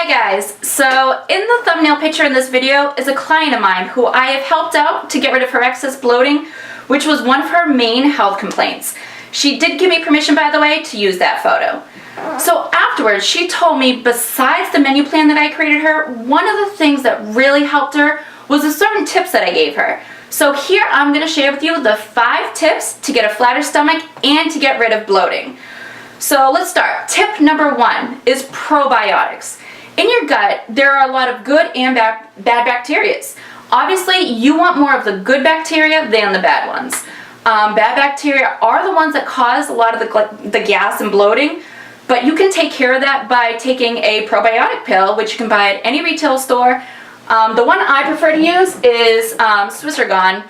Hi guys, so in the thumbnail picture in this video is a client of mine who I have helped out to get rid of her excess bloating, which was one of her main health complaints. She did give me permission, by the way, to use that photo. So afterwards, she told me besides the menu plan that I created her, one of the things that really helped her was the certain tips that I gave her. So here I'm going to share with you the 5 tips to get a flatter stomach and to get rid of bloating. So let's start. Tip number 1 is probiotics. In your gut, there are a lot of good and bad bacteria. Obviously, you want more of the good bacteria than the bad ones. Bad bacteria are the ones that cause a lot of the gas and bloating, but you can take care of that by taking a probiotic pill, which you can buy at any retail store. The one I prefer to use is Swissergon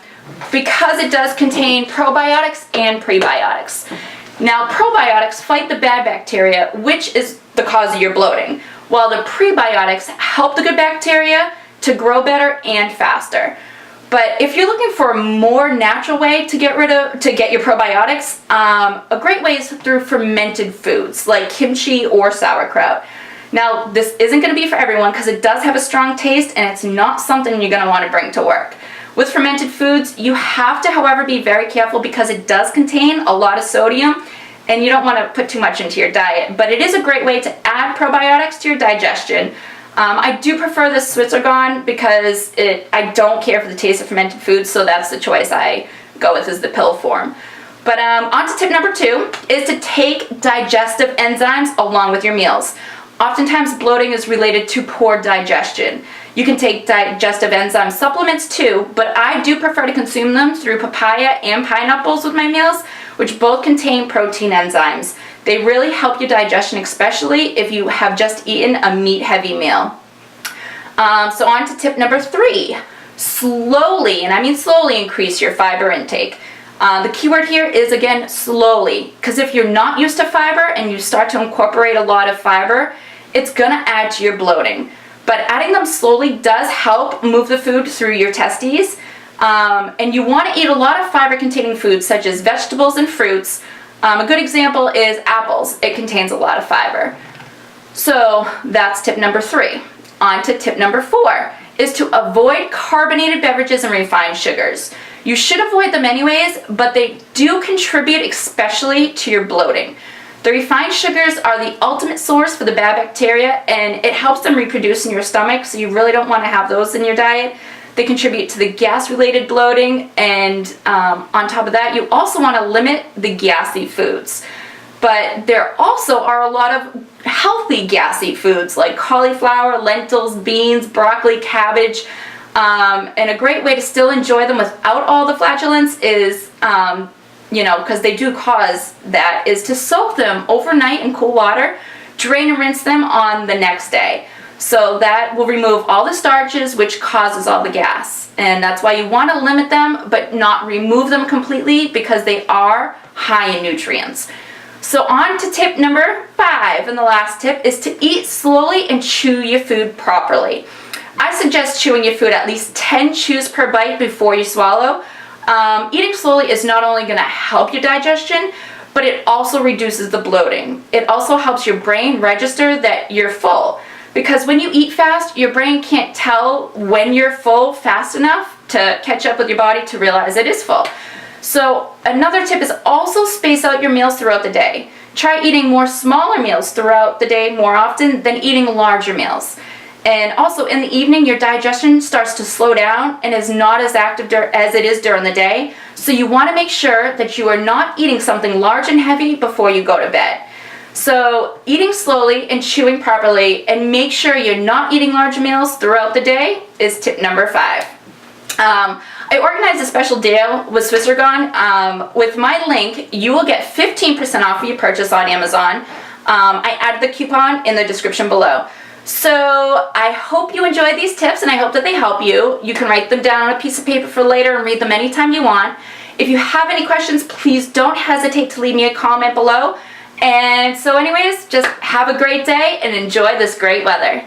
because it does contain probiotics and prebiotics. Now, probiotics fight the bad bacteria, which is the cause of your bloating, while the prebiotics help the good bacteria to grow better and faster. But if you're looking for a more natural way to get your probiotics, a great way is through fermented foods like kimchi or sauerkraut. Now, this isn't going to be for everyone because it does have a strong taste and it's not something you're going to want to bring to work. With fermented foods, you have to, however, be very careful because it does contain a lot of sodium and you don't want to put too much into your diet. But it is a great way to add probiotics to your digestion. I do prefer this Swissergon because I don't care for the taste of fermented foods, so that's the choice I go with, is the pill form. But on to tip number 2 is to take digestive enzymes along with your meals. Oftentimes bloating is related to poor digestion. You can take digestive enzyme supplements too, but I do prefer to consume them through papaya and pineapples with my meals, which both contain protein enzymes. They really help your digestion, especially if you have just eaten a meat-heavy meal. So on to tip number 3. Slowly, and I mean slowly, increase your fiber intake. The key word here is, again, slowly, because if you're not used to fiber and you start to incorporate a lot of fiber, it's going to add to your bloating. But adding them slowly does help move the food through your testes. And you want to eat a lot of fiber-containing foods such as vegetables and fruits. A good example is apples. It contains a lot of fiber. So that's tip number 3. On to tip number 4 is to avoid carbonated beverages and refined sugars. You should avoid them anyways, but they do contribute especially to your bloating. The refined sugars are the ultimate source for the bad bacteria, and it helps them reproduce in your stomach, so you really don't want to have those in your diet. They contribute to the gas-related bloating, and on top of that, you also want to limit the gassy foods. But there also are a lot of healthy gassy foods like cauliflower, lentils, beans, broccoli, cabbage, and a great way to still enjoy them without all the flatulence is, because they do cause that, is to soak them overnight in cool water, drain and rinse them on the next day. So that will remove all the starches, which causes all the gas. And that's why you want to limit them, but not remove them completely because they are high in nutrients. So on to tip number 5, and the last tip is to eat slowly and chew your food properly. I suggest chewing your food at least 10 chews per bite before you swallow. Eating slowly is not only going to help your digestion, but it also reduces the bloating. It also helps your brain register that you're full. Because when you eat fast, your brain can't tell when you're full fast enough to catch up with your body to realize it is full. So another tip is also space out your meals throughout the day. Try eating more smaller meals throughout the day more often than eating larger meals. And also in the evening, your digestion starts to slow down and is not as active as it is during the day. So you want to make sure that you are not eating something large and heavy before you go to bed. So eating slowly and chewing properly, and make sure you're not eating large meals throughout the day, is tip number 5. I organized a special deal with Swissergon. With my link, you will get 15% off of your purchase on Amazon. I added the coupon in the description below. So I hope you enjoyed these tips, and I hope that they help you. You can write them down on a piece of paper for later and read them anytime you want. If you have any questions, please don't hesitate to leave me a comment below. And so anyways, just have a great day and enjoy this great weather.